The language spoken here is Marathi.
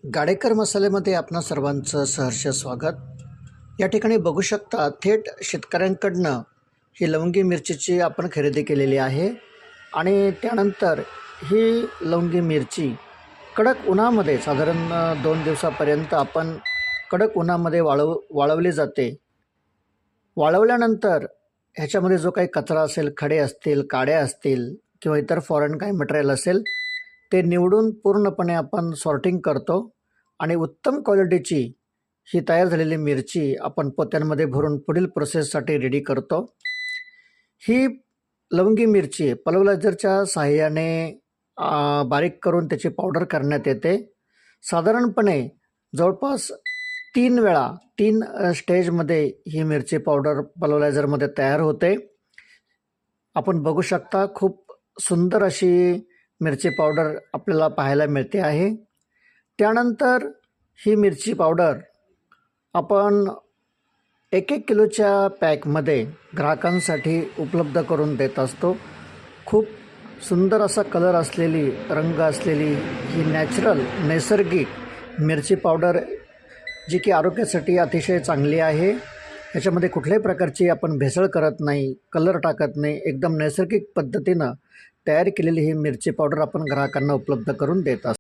गाडेकर मसाल्यामध्ये आपणा सर्वांचं सहर्ष स्वागत। या ठिकाणी बघू शकता थेट शेतकऱ्यांकडनं ही लवंगी मिरचीची आपण खरेदी केलेली आहे आणि त्यानंतर ही लवंगी मिरची कडक उन्हामध्ये साधारण 2 दिवसापर्यंत आपण कडक उन्हामध्ये वाळवली जाते। वाळवल्यानंतर ह्याच्यामध्ये जो काही कचरा असेल, खडे असतील, काड्या असतील किंवा इतर फॉरेन काही मटेरियल असेल ते निवडून पूर्णपणे आपण सॉर्टिंग करतो आणि उत्तम क्वालिटीची ही तयार झालेली मिरची आपण पोत्यांमध्ये भरून पुढील प्रोसेससाठी रेडी करतो। ही लवंगी मिरची पल्वरायझरच्या सहाय्याने बारीक करून त्याची पावडर करण्यात येते। साधारणपणे जवळपास 3 वेळा 3 स्टेजमध्ये ही मिरची पावडर पल्वरायझरमध्ये तयार होते। आपण बघू शकता खूप सुंदर अशी मिरची पावडर आपल्याला पाहायला मिळते आहे। त्यानंतर ही मिरची पावडर आपण 1-1 किलोच्या पॅकमध्ये ग्राहकांसाठी उपलब्ध करून देत असतो। खूप सुंदर असा कलर असलेली, रंग असलेली ही नैसर्गिक मिरची पावडर जी की आरोग्यासाठी अतिशय चांगली आहे। ह्याच्यामध्ये कुठल्याही प्रकारची आपण भेसळ करत नाही, कलर टाकत नाही, एकदम नैसर्गिक पद्धतीनं तयार केलेली ही मिरची पावडर आपण ग्राहकांना उपलब्ध करून देत असतो।